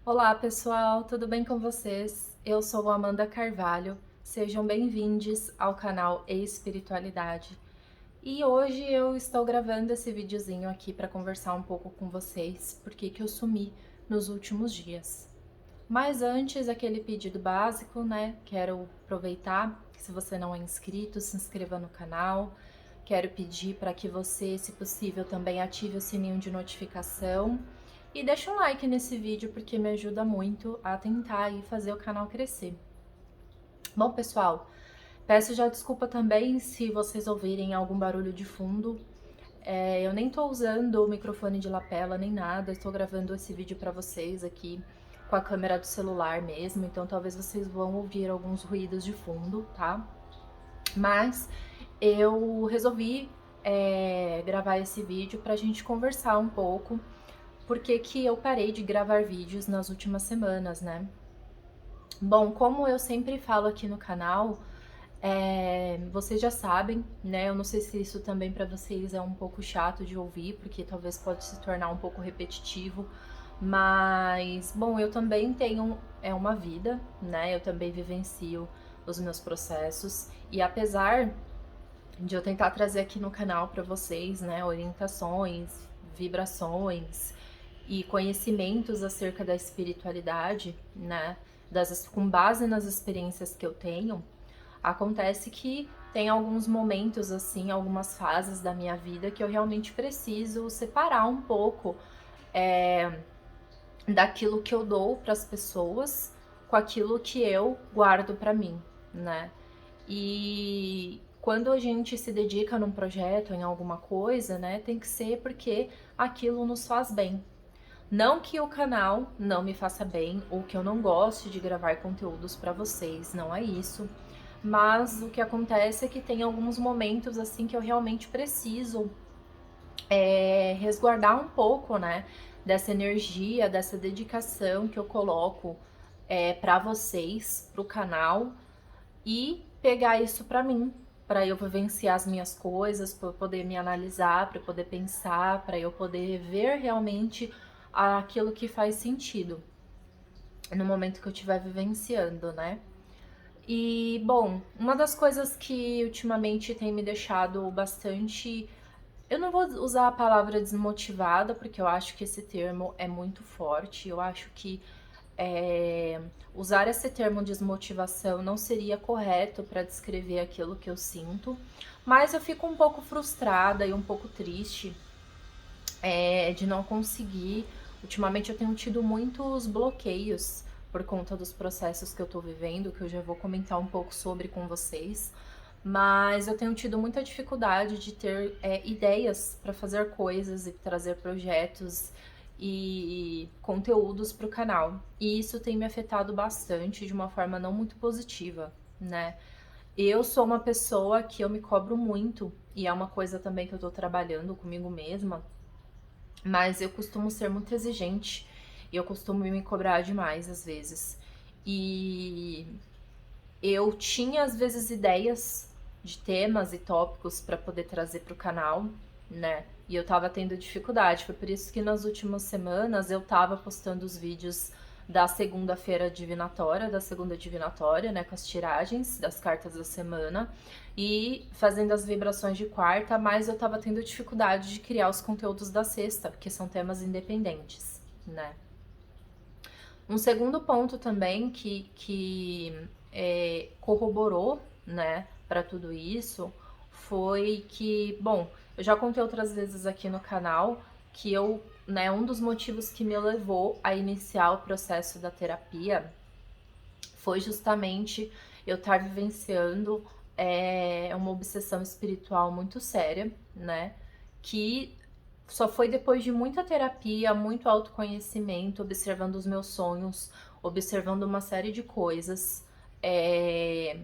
Olá pessoal, tudo bem com vocês? Eu sou a Amanda Carvalho, sejam bem-vindos ao canal Espiritualidade. E hoje eu estou gravando esse videozinho aqui para conversar um pouco com vocês, porque que eu sumi nos últimos dias. Mas antes, aquele pedido básico, né? Quero aproveitar que se você não é inscrito, se inscreva no canal. Quero pedir para que você, se possível, também ative o sininho de notificação e deixa um like nesse vídeo porque me ajuda muito a tentar aí fazer o canal crescer. Bom, pessoal, peço já desculpa também se vocês ouvirem algum barulho de fundo. Eu nem tô usando o microfone de lapela nem nada, estou gravando esse vídeo para vocês aqui com a câmera do celular mesmo, então talvez vocês vão ouvir alguns ruídos de fundo, tá? Mas eu resolvi gravar esse vídeo pra gente conversar um pouco, porque que eu parei de gravar vídeos nas últimas semanas, né? Bom, como eu sempre falo aqui no canal, vocês já sabem, né? Eu não sei se isso também pra vocês é um pouco chato de ouvir, porque talvez pode se tornar um pouco repetitivo, mas, bom, eu também tenho uma vida, né? Eu também vivencio os meus processos, e apesar de eu tentar trazer aqui no canal para vocês, né, orientações, vibrações e conhecimentos acerca da espiritualidade, né, com base nas experiências que eu tenho, acontece que tem alguns momentos, assim, algumas fases da minha vida que eu realmente preciso separar um pouco daquilo que eu dou para as pessoas com aquilo que eu guardo para mim, né? E quando a gente se dedica num projeto, em alguma coisa, né, tem que ser porque aquilo nos faz bem. Não que o canal não me faça bem ou que eu não goste de gravar conteúdos para vocês, não é isso. Mas o que acontece é que tem alguns momentos assim que eu realmente preciso resguardar um pouco, né, dessa energia, dessa dedicação que eu coloco para vocês, pro canal e pegar isso pra mim, pra eu vivenciar as minhas coisas, pra eu poder me analisar, pra eu poder pensar, pra eu poder ver realmente aquilo que faz sentido no momento que eu estiver vivenciando, né? E, bom, uma das coisas que ultimamente tem me deixado bastante. Eu não vou usar a palavra desmotivada, porque eu acho que esse termo é muito forte. Eu acho que é, usar esse termo desmotivação não seria correto para descrever aquilo que eu sinto, mas eu fico um pouco frustrada e um pouco triste de não conseguir. Ultimamente eu tenho tido muitos bloqueios por conta dos processos que eu tô vivendo, que eu já vou comentar um pouco sobre com vocês. Mas eu tenho tido muita dificuldade de ter ideias para fazer coisas e trazer projetos e conteúdos para o canal. E isso tem me afetado bastante de uma forma não muito positiva, né? Eu sou uma pessoa que eu me cobro muito, e é uma coisa também que eu tô trabalhando comigo mesma, mas eu costumo ser muito exigente e eu costumo me cobrar demais às vezes. E eu tinha às vezes ideias de temas e tópicos para poder trazer para o canal, né? E eu tava tendo dificuldade. Foi por isso que nas últimas semanas eu tava postando os vídeos da segunda-feira divinatória, da segunda divinatória, né, com as tiragens das cartas da semana e fazendo as vibrações de quarta, mas eu tava tendo dificuldade de criar os conteúdos da sexta, porque são temas independentes, né? Um segundo ponto também que corroborou, né, para tudo isso foi que, bom, eu já contei outras vezes aqui no canal que eu, né, um dos motivos que me levou a iniciar o processo da terapia foi justamente eu estar vivenciando uma obsessão espiritual muito séria, né, que só foi depois de muita terapia, muito autoconhecimento, observando os meus sonhos, observando uma série de coisas, é,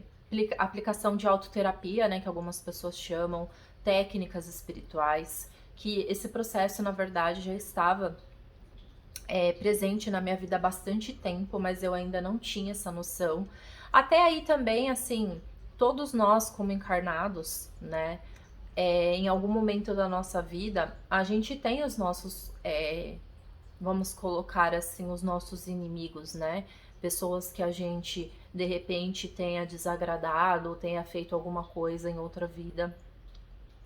aplicação de autoterapia, né, que algumas pessoas chamam, técnicas espirituais, que esse processo, na verdade, já estava presente na minha vida há bastante tempo, mas eu ainda não tinha essa noção. Até aí também, assim, todos nós como encarnados, né, em algum momento da nossa vida, a gente tem os nossos vamos colocar assim, os nossos inimigos, né? Pessoas que a gente de repente tenha desagradado ou tenha feito alguma coisa em outra vida.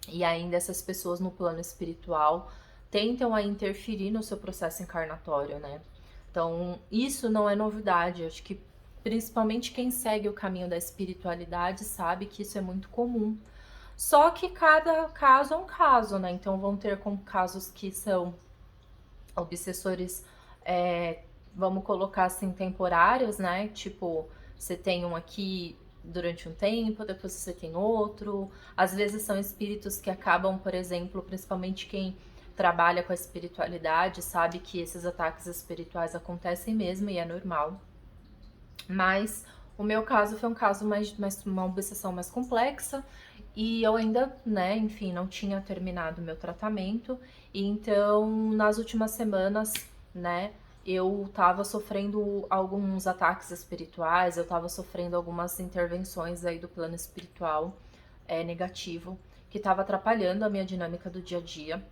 E ainda essas pessoas no plano espiritual tentam a interferir no seu processo encarnatório, né? Então, isso não é novidade. Acho que principalmente quem segue o caminho da espiritualidade sabe que isso é muito comum. Só que cada caso é um caso, né? Então vão ter como casos que são obsessores, vamos colocar assim, temporários, né? Tipo, você tem um aqui durante um tempo, depois você tem outro. Às vezes são espíritos que acabam, por exemplo, principalmente quem trabalha com a espiritualidade, sabe que esses ataques espirituais acontecem mesmo e é normal. Mas o meu caso foi um caso mais uma obsessão mais complexa e eu ainda, né, enfim, não tinha terminado o meu tratamento. E então, nas últimas semanas, né, eu tava sofrendo alguns ataques espirituais, eu tava sofrendo algumas intervenções aí do plano espiritual negativo, que tava atrapalhando a minha dinâmica do dia a dia.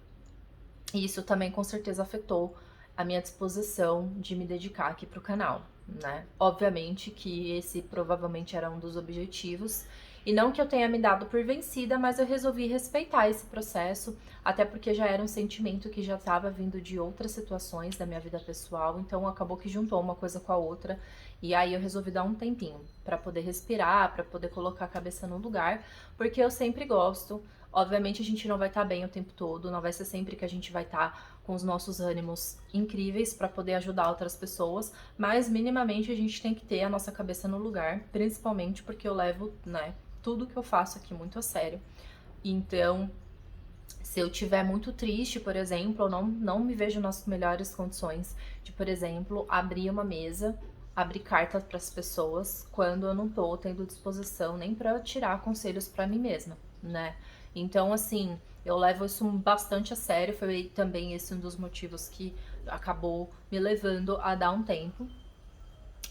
E isso também com certeza afetou a minha disposição de me dedicar aqui pro canal, né? Obviamente que esse provavelmente era um dos objetivos. E não que eu tenha me dado por vencida, mas eu resolvi respeitar esse processo, até porque já era um sentimento que já estava vindo de outras situações da minha vida pessoal, então acabou que juntou uma coisa com a outra. E aí eu resolvi dar um tempinho para poder respirar, para poder colocar a cabeça no lugar, porque eu sempre gosto. Obviamente a gente não vai estar bem o tempo todo, não vai ser sempre que a gente vai estar com os nossos ânimos incríveis para poder ajudar outras pessoas, mas minimamente a gente tem que ter a nossa cabeça no lugar, principalmente porque eu levo, né, tudo que eu faço aqui muito a sério. Então, se eu tiver muito triste, por exemplo, eu não me vejo nas melhores condições de, por exemplo, abrir uma mesa, abrir cartas para as pessoas quando eu não tô tendo disposição nem para tirar conselhos para mim mesma, né? Então, assim, eu levo isso bastante a sério. Foi também esse um dos motivos que acabou me levando a dar um tempo.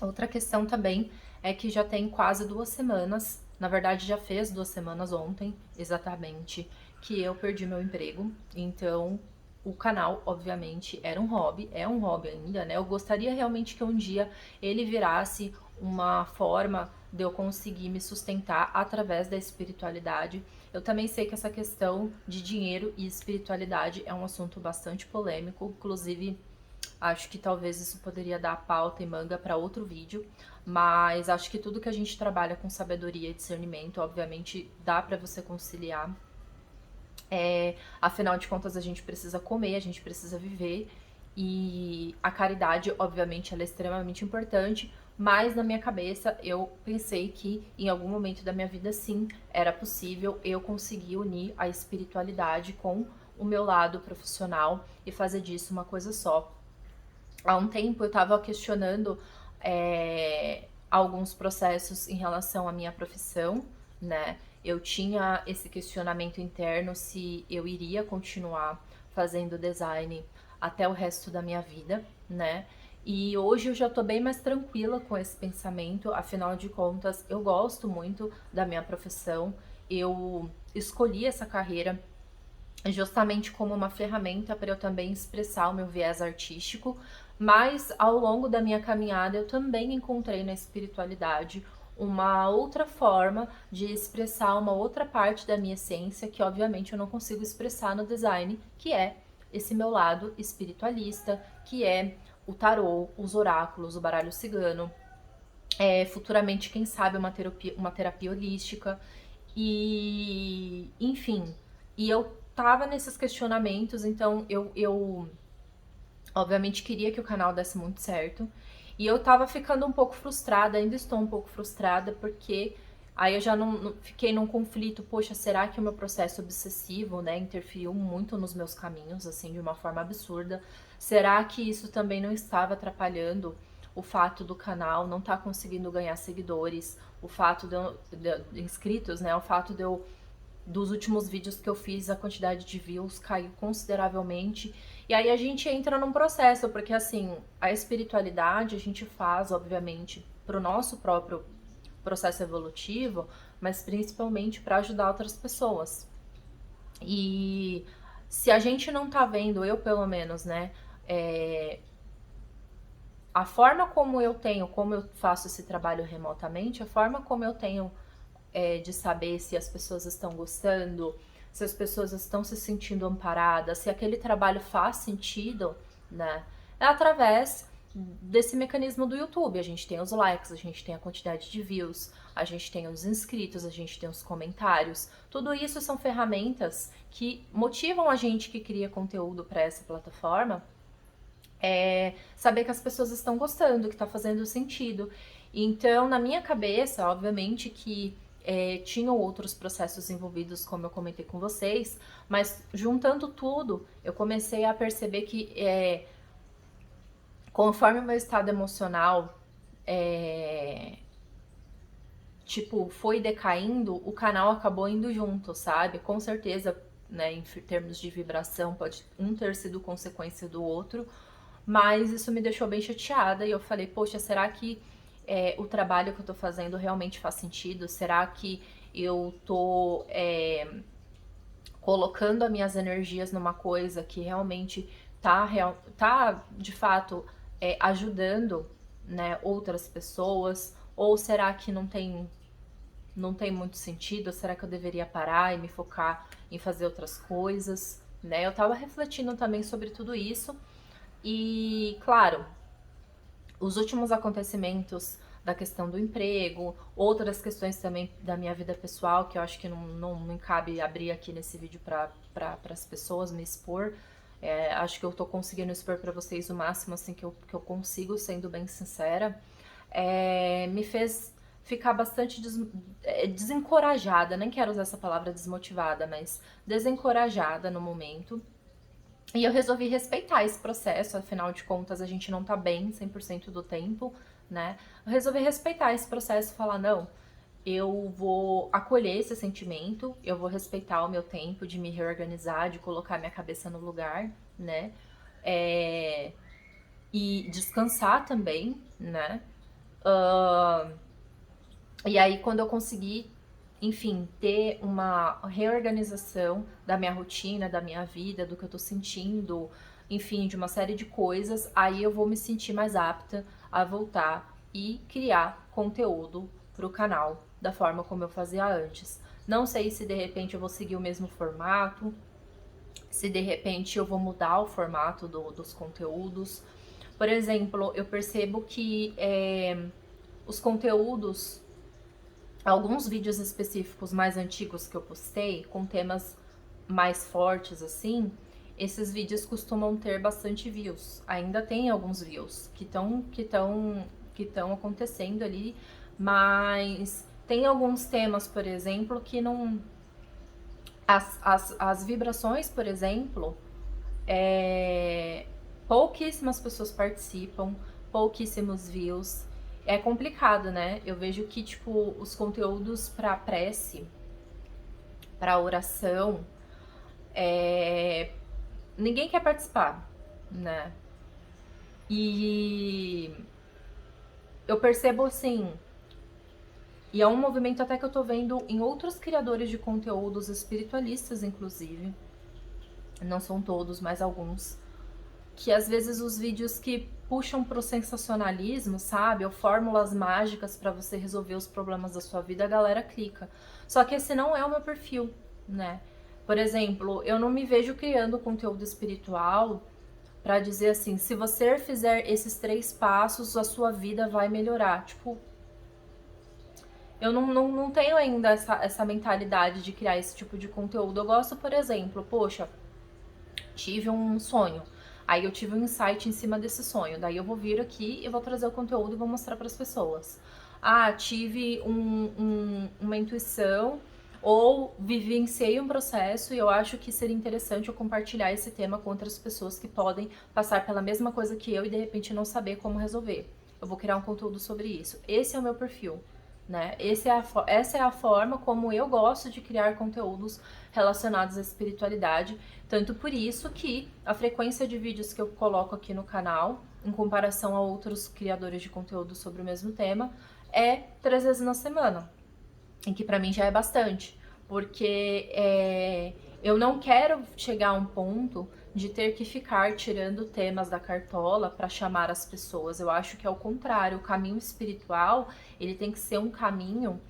Outra questão também é que já tem quase 2 semanas, na verdade já fez 2 semanas ontem, exatamente, que eu perdi meu emprego. Então, o canal, obviamente, era um hobby, é um hobby ainda, né? Eu gostaria realmente que um dia ele virasse uma forma de eu conseguir me sustentar através da espiritualidade. Eu também sei que essa questão de dinheiro e espiritualidade é um assunto bastante polêmico, inclusive acho que talvez isso poderia dar pauta e manga para outro vídeo, mas acho que tudo que a gente trabalha com sabedoria e discernimento, obviamente, dá para você conciliar. Afinal de contas, a gente precisa comer, a gente precisa viver, e a caridade, obviamente, ela é extremamente importante, mas na minha cabeça eu pensei que em algum momento da minha vida, sim, era possível eu conseguir unir a espiritualidade com o meu lado profissional e fazer disso uma coisa só. Há um tempo eu estava questionando alguns processos em relação à minha profissão, né? Eu tinha esse questionamento interno se eu iria continuar fazendo design até o resto da minha vida, né? E hoje eu já tô bem mais tranquila com esse pensamento, afinal de contas, eu gosto muito da minha profissão, eu escolhi essa carreira justamente como uma ferramenta para eu também expressar o meu viés artístico, mas ao longo da minha caminhada eu também encontrei na espiritualidade uma outra forma de expressar uma outra parte da minha essência que obviamente eu não consigo expressar no design, que é esse meu lado espiritualista, que é o tarô, os oráculos, o baralho cigano, futuramente, quem sabe, uma terapia holística. E, enfim, e eu tava nesses questionamentos, então eu obviamente queria que o canal desse muito certo. E eu tava ficando um pouco frustrada, ainda estou um pouco frustrada, porque aí eu já não fiquei num conflito, poxa, será que o meu processo obsessivo, né, interferiu muito nos meus caminhos, assim, de uma forma absurda? Será que isso também não estava atrapalhando o fato do canal não estar conseguindo ganhar seguidores, o fato de inscritos, né, o fato de eu dos últimos vídeos que eu fiz, a quantidade de views caiu consideravelmente. E aí a gente entra num processo, porque assim, a espiritualidade a gente faz, obviamente, pro nosso próprio processo evolutivo, mas principalmente para ajudar outras pessoas. E se a gente não tá vendo, eu pelo menos, né, A forma como eu faço esse trabalho remotamente, a forma como eu tenho de saber se as pessoas estão gostando, se as pessoas estão se sentindo amparadas, se aquele trabalho faz sentido, né? É através desse mecanismo do YouTube. A gente tem os likes, a gente tem a quantidade de views, a gente tem os inscritos, a gente tem os comentários. Tudo isso são ferramentas que motivam a gente que cria conteúdo para essa plataforma saber que as pessoas estão gostando, que está fazendo sentido. Então, na minha cabeça, obviamente que tinham outros processos envolvidos, como eu comentei com vocês, mas juntando tudo, eu comecei a perceber que conforme o meu estado emocional foi decaindo, o canal acabou indo junto, sabe? Com certeza, né, em termos de vibração, pode um ter sido consequência do outro, mas isso me deixou bem chateada e eu falei, poxa, será que o trabalho que eu tô fazendo realmente faz sentido? Será que eu tô colocando as minhas energias numa coisa que realmente tá de fato ajudando, né, outras pessoas? Ou será que não tem muito sentido? Será que eu deveria parar e me focar em fazer outras coisas? Né? Eu tava refletindo também sobre tudo isso. E, claro, os últimos acontecimentos da questão do emprego, outras questões também da minha vida pessoal, que eu acho que não me cabe abrir aqui nesse vídeo para as pessoas me expor. Acho que eu tô conseguindo expor para vocês o máximo assim que eu consigo, sendo bem sincera. Me fez ficar bastante desencorajada, nem quero usar essa palavra desmotivada, mas desencorajada no momento. E eu resolvi respeitar esse processo, afinal de contas a gente não tá bem 100% do tempo, né? Eu resolvi respeitar esse processo e falar, não, eu vou acolher esse sentimento, eu vou respeitar o meu tempo de me reorganizar, de colocar minha cabeça no lugar, né? E descansar também, né? E aí, quando eu consegui, enfim, ter uma reorganização da minha rotina, da minha vida, do que eu tô sentindo, enfim, de uma série de coisas, aí eu vou me sentir mais apta a voltar e criar conteúdo pro canal da forma como eu fazia antes. Não sei se de repente eu vou seguir o mesmo formato, se de repente eu vou mudar o formato dos conteúdos. Por exemplo, eu percebo que os conteúdos, alguns vídeos específicos mais antigos que eu postei, com temas mais fortes assim, esses vídeos costumam ter bastante views. Ainda tem alguns views que estão acontecendo ali, mas tem alguns temas, por exemplo, que não... As vibrações, por exemplo, pouquíssimas pessoas participam, pouquíssimos views. É complicado, né? Eu vejo que, tipo, os conteúdos pra prece, pra oração, ninguém quer participar, né? E eu percebo, assim, e é um movimento até que eu tô vendo em outros criadores de conteúdos espiritualistas, inclusive. Não são todos, mas alguns. Que às vezes os vídeos que puxam pro sensacionalismo, sabe? Ou fórmulas mágicas pra você resolver os problemas da sua vida, a galera clica. Só que esse não é o meu perfil, né? Por exemplo, eu não me vejo criando conteúdo espiritual pra dizer assim, se você fizer esses 3 passos, a sua vida vai melhorar. Tipo, eu não tenho ainda essa mentalidade de criar esse tipo de conteúdo. Eu gosto, por exemplo, poxa, tive um sonho. Aí eu tive um insight em cima desse sonho. Daí eu vou vir aqui e vou trazer o conteúdo e vou mostrar para as pessoas. Ah, tive uma intuição ou vivenciei um processo e eu acho que seria interessante eu compartilhar esse tema com outras pessoas que podem passar pela mesma coisa que eu e de repente não saber como resolver. Eu vou criar um conteúdo sobre isso. Esse é o meu perfil. Né? Essa é a forma como eu gosto de criar conteúdos relacionados à espiritualidade. Tanto por isso que a frequência de vídeos que eu coloco aqui no canal, em comparação a outros criadores de conteúdo sobre o mesmo tema, é 3 vezes na semana. Em que pra mim já é bastante. Porque eu não quero chegar a um ponto de ter que ficar tirando temas da cartola para chamar as pessoas. Eu acho que é o contrário. O caminho espiritual, ele tem que ser um caminho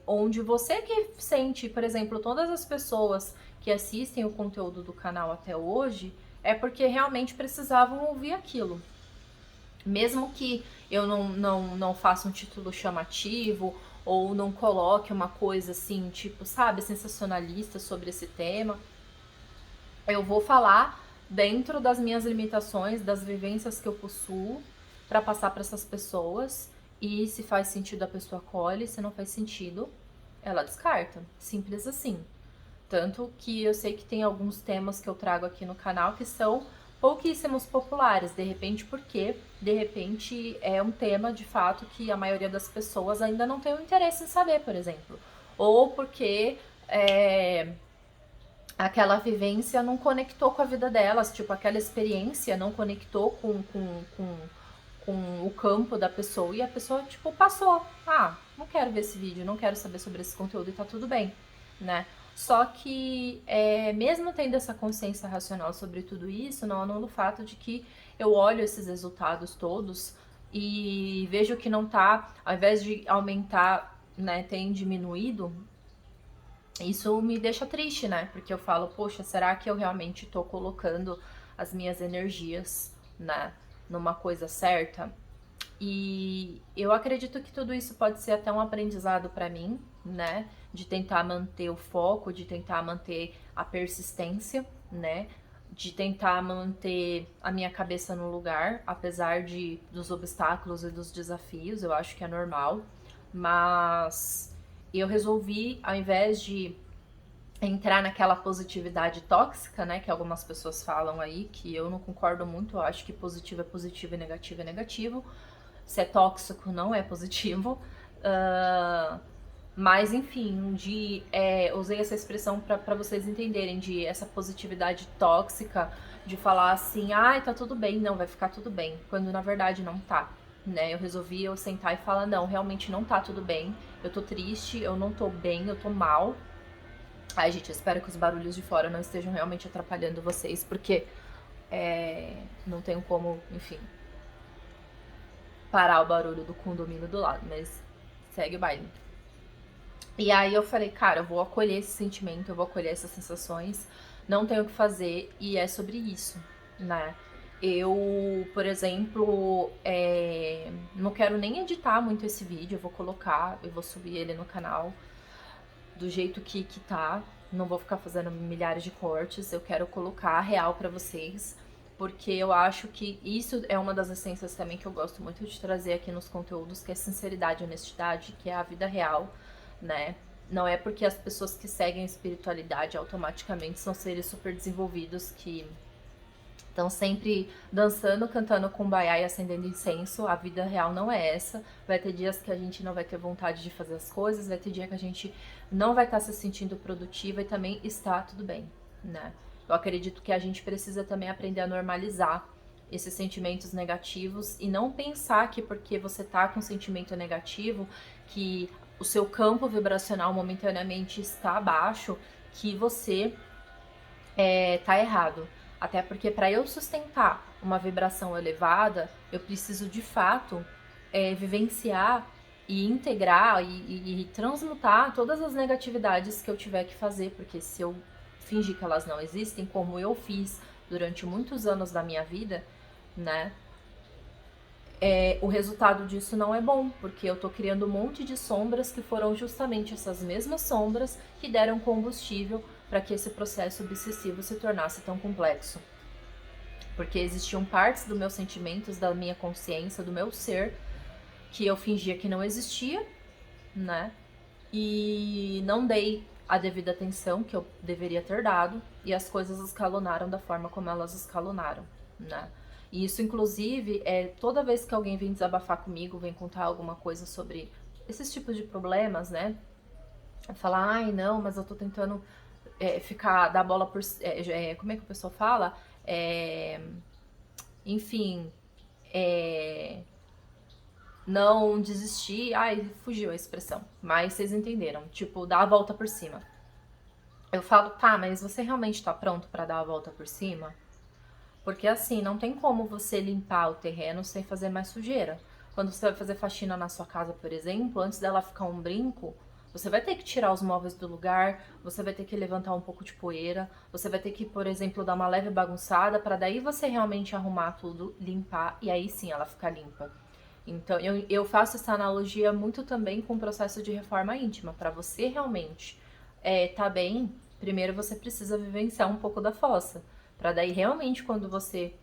onde você que sente, por exemplo, todas as pessoas que assistem o conteúdo do canal até hoje, é porque realmente precisavam ouvir aquilo. Mesmo que eu não faça um título chamativo ou não coloque uma coisa assim, tipo, sabe, sensacionalista sobre esse tema, eu vou falar dentro das minhas limitações, das vivências que eu possuo, para passar para essas pessoas. E se faz sentido, a pessoa acolhe, se não faz sentido, ela descarta. Simples assim. Tanto que eu sei que tem alguns temas que eu trago aqui no canal que são pouquíssimos populares, de repente porque, de repente, é um tema de fato que a maioria das pessoas ainda não tem o interesse em saber, por exemplo. Ou porque aquela vivência não conectou com a vida delas, tipo, aquela experiência não conectou com o campo da pessoa e a pessoa, tipo, passou. Ah, não quero ver esse vídeo, não quero saber sobre esse conteúdo e tá tudo bem, né? Só que, mesmo tendo essa consciência racional sobre tudo isso, não anula o fato de que eu olho esses resultados todos e vejo que não tá, ao invés de aumentar, né, tem diminuído. Isso me deixa triste, né? Porque eu falo, poxa, será que eu realmente tô colocando as minhas energias, né, numa coisa certa? E eu acredito que tudo isso pode ser até um aprendizado para mim, né? De tentar manter o foco, de tentar manter a persistência, né? De tentar manter a minha cabeça no lugar, apesar dos obstáculos e dos desafios, eu acho que é normal. Mas eu resolvi, ao invés de entrar naquela positividade tóxica, né, que algumas pessoas falam aí, que eu não concordo muito, eu acho que positivo é positivo e negativo é negativo. Se é tóxico, não é positivo. Mas, enfim, usei essa expressão para vocês entenderem, de essa positividade tóxica, de falar assim, ai, tá tudo bem, não, vai ficar tudo bem, quando na verdade não tá, né? Eu resolvi sentar e falar, não, realmente não tá tudo bem, eu tô triste, eu não tô bem, eu tô mal. Ai, gente, eu espero que os barulhos de fora não estejam realmente atrapalhando vocês, porque não tenho como, enfim, parar o barulho do condomínio do lado, mas segue o baile. E aí eu falei, cara, eu vou acolher esse sentimento, eu vou acolher essas sensações, não tenho o que fazer, e é sobre isso, né? Eu, por exemplo, não quero nem editar muito esse vídeo, eu vou colocar, eu vou subir ele no canal do jeito que tá, não vou ficar fazendo milhares de cortes, eu quero colocar a real pra vocês, porque eu acho que isso é uma das essências também que eu gosto muito de trazer aqui nos conteúdos, que é sinceridade e honestidade, que é a vida real, né? Não é porque as pessoas que seguem a espiritualidade automaticamente são seres super desenvolvidos que estão sempre dançando, cantando kumbaya e acendendo incenso. A vida real não é essa. Vai ter dias que a gente não vai ter vontade de fazer as coisas, vai ter dia que a gente não vai estar se sentindo produtiva e também está tudo bem, né? Eu acredito que a gente precisa também aprender a normalizar esses sentimentos negativos e não pensar que porque você tá com um sentimento negativo, que o seu campo vibracional momentaneamente está abaixo, que você tá errado. Até porque para eu sustentar uma vibração elevada, eu preciso de fato vivenciar e integrar e transmutar todas as negatividades que eu tiver que fazer, porque se eu fingir que elas não existem, como eu fiz durante muitos anos da minha vida, né? O resultado disso não é bom, porque eu tô criando um monte de sombras que foram justamente essas mesmas sombras que deram combustível para que esse processo obsessivo se tornasse tão complexo. Porque existiam partes dos meus sentimentos, da minha consciência, do meu ser, que eu fingia que não existia, né? E não dei a devida atenção que eu deveria ter dado, e as coisas escalonaram da forma como elas escalonaram, né? E isso, inclusive, toda vez que alguém vem desabafar comigo, vem contar alguma coisa sobre esses tipos de problemas, né? Falar, ai, não, mas eu tô tentando dar bola por... como é que o pessoal fala? Enfim, não desistir... Ai, fugiu a expressão, mas vocês entenderam. Tipo, dar a volta por cima. Eu falo, tá, mas você realmente tá pronto pra dar a volta por cima? Porque assim, não tem como você limpar o terreno sem fazer mais sujeira. Quando você vai fazer faxina na sua casa, por exemplo, antes dela ficar um brinco, você vai ter que tirar os móveis do lugar, você vai ter que levantar um pouco de poeira, você vai ter que, por exemplo, dar uma leve bagunçada para daí você realmente arrumar tudo, limpar e aí sim ela ficar limpa. Então, eu faço essa analogia muito também com o processo de reforma íntima. Para você realmente tá bem, primeiro você precisa vivenciar um pouco da fossa. Para daí realmente, quando você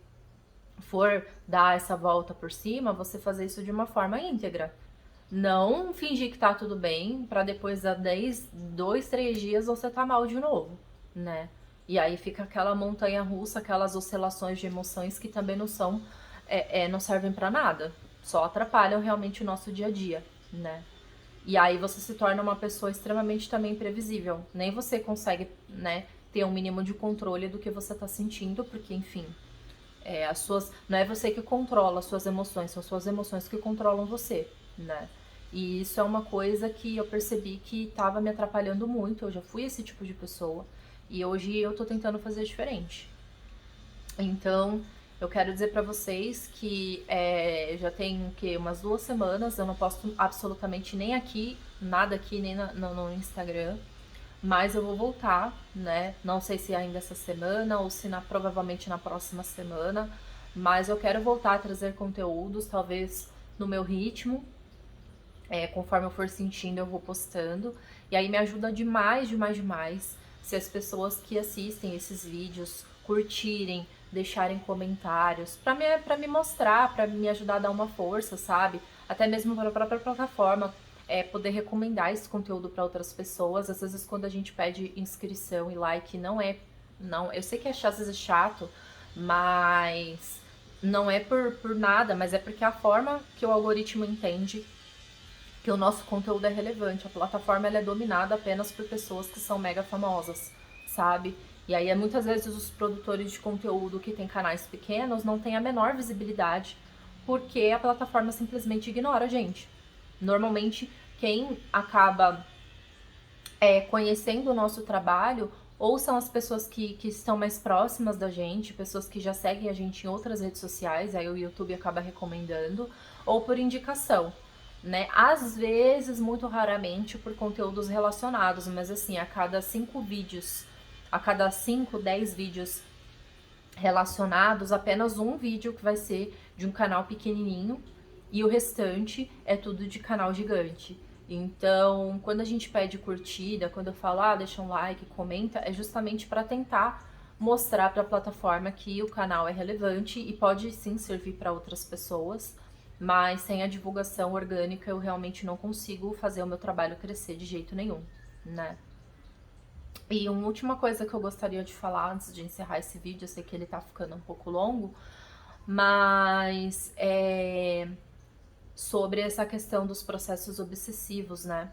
for dar essa volta por cima, você fazer isso de uma forma íntegra. Não fingir que tá tudo bem, para depois a 10, 2, 3 dias você tá mal de novo, né? E aí fica aquela montanha russa, aquelas oscilações de emoções que também não são, não servem para nada. Só atrapalham realmente o nosso dia a dia, né? E aí você se torna uma pessoa extremamente também imprevisível. Nem você consegue, né, ter um mínimo de controle do que você tá sentindo, porque, enfim, não é você que controla as suas emoções, são suas emoções que controlam você, né? E isso é uma coisa que eu percebi que estava me atrapalhando muito. Eu já fui esse tipo de pessoa e hoje eu tô tentando fazer diferente. Então, eu quero dizer pra vocês que já tem que umas 2 semanas eu não posto absolutamente nem aqui, nada aqui, nem no Instagram. Mas eu vou voltar, né? Não sei se ainda essa semana ou se provavelmente na próxima semana. Mas eu quero voltar a trazer conteúdos, talvez no meu ritmo. Conforme eu for sentindo, eu vou postando. E aí me ajuda demais, demais, demais se as pessoas que assistem esses vídeos curtirem, deixarem comentários, pra me mostrar, pra me ajudar a dar uma força, sabe? Até mesmo para a própria plataforma, poder recomendar esse conteúdo para outras pessoas. Às vezes, quando a gente pede inscrição e like, não é. Não, eu sei que às vezes é chato, mas não é por nada, mas é porque a forma que o algoritmo entende que o nosso conteúdo é relevante. A plataforma ela é dominada apenas por pessoas que são mega famosas, sabe? E aí, muitas vezes, os produtores de conteúdo que têm canais pequenos não têm a menor visibilidade porque a plataforma simplesmente ignora a gente. Normalmente, quem acaba conhecendo o nosso trabalho ou são as pessoas que estão mais próximas da gente, pessoas que já seguem a gente em outras redes sociais, aí o YouTube acaba recomendando, ou por indicação, né? Às vezes, muito raramente, por conteúdos relacionados, mas assim, a cada 5 vídeos, a cada 5, 10 vídeos relacionados, apenas um vídeo que vai ser de um canal pequenininho e o restante é tudo de canal gigante. Então, quando a gente pede curtida, quando eu falo, deixa um like, comenta, é justamente para tentar mostrar para a plataforma que o canal é relevante e pode sim servir para outras pessoas, mas sem a divulgação orgânica eu realmente não consigo fazer o meu trabalho crescer de jeito nenhum, né? E uma última coisa que eu gostaria de falar antes de encerrar esse vídeo, eu sei que ele tá ficando um pouco longo, mas sobre essa questão dos processos obsessivos, né?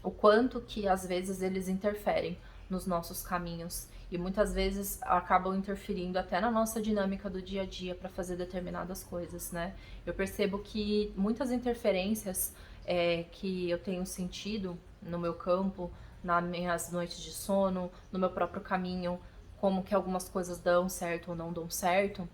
O quanto que às vezes eles interferem nos nossos caminhos e muitas vezes acabam interferindo até na nossa dinâmica do dia a dia para fazer determinadas coisas, né? Eu percebo que muitas interferências que eu tenho sentido no meu campo, nas minhas noites de sono, no meu próprio caminho, como que algumas coisas dão certo ou não dão certo,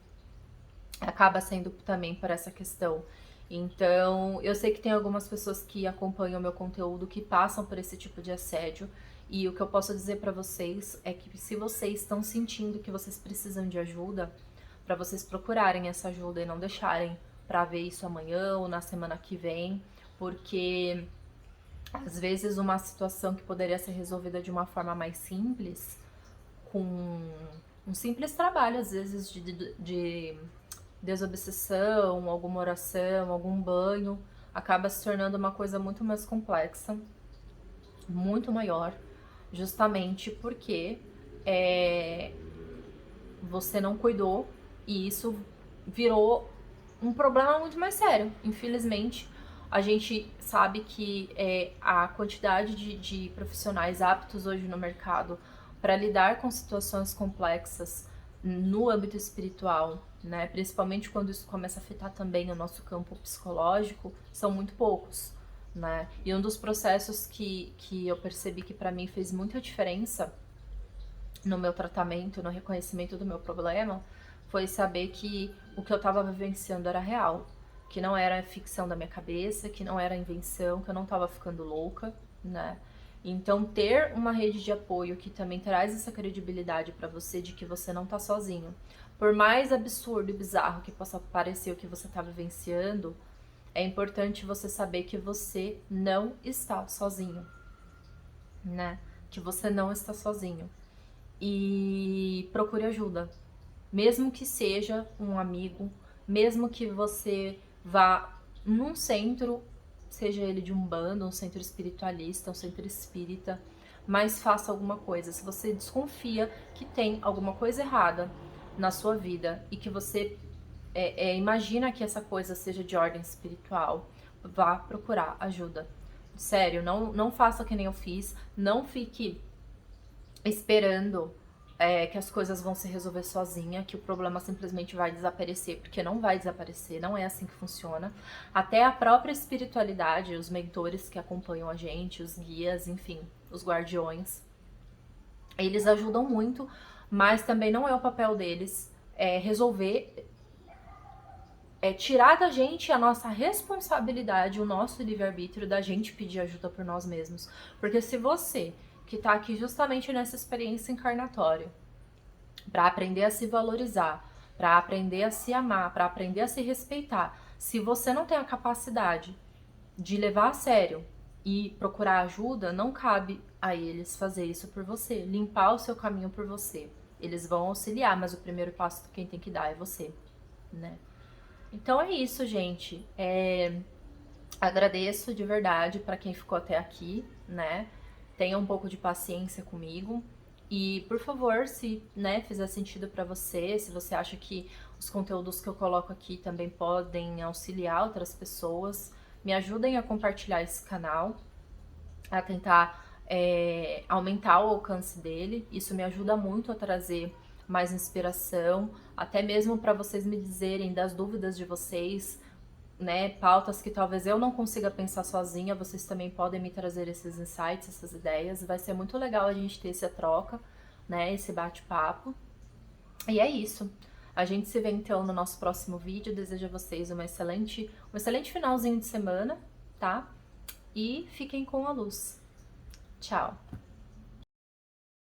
acaba sendo também por essa questão. Então, eu sei que tem algumas pessoas que acompanham o meu conteúdo que passam por esse tipo de assédio. E o que eu posso dizer pra vocês é que se vocês estão sentindo que vocês precisam de ajuda, pra vocês procurarem essa ajuda e não deixarem pra ver isso amanhã ou na semana que vem, porque às vezes uma situação que poderia ser resolvida de uma forma mais simples, com um simples trabalho, às vezes de desobsessão, alguma oração, algum banho, acaba se tornando uma coisa muito mais complexa, muito maior, justamente porque você não cuidou e isso virou um problema muito mais sério. Infelizmente, a gente sabe que a quantidade de profissionais aptos hoje no mercado para lidar com situações complexas no âmbito espiritual, né, principalmente quando isso começa a afetar também o nosso campo psicológico, são muito poucos, né? E um dos processos que eu percebi que pra mim fez muita diferença no meu tratamento, no reconhecimento do meu problema, foi saber que o que eu tava vivenciando era real, que não era ficção da minha cabeça, que não era invenção, que eu não tava ficando louca, né? Então, ter uma rede de apoio que também traz essa credibilidade pra você de que você não tá sozinho. Por mais absurdo e bizarro que possa parecer o que você tá vivenciando, é importante você saber que você não está sozinho, né? Que você não está sozinho. E procure ajuda. Mesmo que seja um amigo, mesmo que você vá num centro, seja ele de umbanda, um centro espiritualista, um centro espírita, mas faça alguma coisa. Se você desconfia que tem alguma coisa errada na sua vida e que você imagina que essa coisa seja de ordem espiritual, vá procurar ajuda. Sério, não faça que nem eu fiz, não fique esperando que as coisas vão se resolver sozinha, que o problema simplesmente vai desaparecer, porque não vai desaparecer, não é assim que funciona. Até a própria espiritualidade, os mentores que acompanham a gente, os guias, enfim, os guardiões, eles ajudam muito, mas também não é o papel deles resolver, tirar da gente a nossa responsabilidade, o nosso livre-arbítrio da gente pedir ajuda por nós mesmos. Porque se você, que tá aqui justamente nessa experiência encarnatória, para aprender a se valorizar, para aprender a se amar, para aprender a se respeitar, se você não tem a capacidade de levar a sério e procurar ajuda, não cabe a eles fazer isso por você, limpar o seu caminho por você. Eles vão auxiliar, mas o primeiro passo quem tem que dar é você, né? Então é isso, gente. Agradeço de verdade para quem ficou até aqui, né? Tenha um pouco de paciência comigo. E, por favor, se fizer sentido para você, se você acha que os conteúdos que eu coloco aqui também podem auxiliar outras pessoas, me ajudem a compartilhar esse canal, a tentar aumentar o alcance dele. Isso me ajuda muito a trazer mais inspiração, até mesmo para vocês me dizerem das dúvidas de vocês, né, pautas que talvez eu não consiga pensar sozinha, vocês também podem me trazer esses insights, essas ideias. Vai ser muito legal a gente ter essa troca, né, esse bate-papo. E é isso. A gente se vê então no nosso próximo vídeo. Desejo a vocês um excelente finalzinho de semana, tá? E fiquem com a luz. Tchau!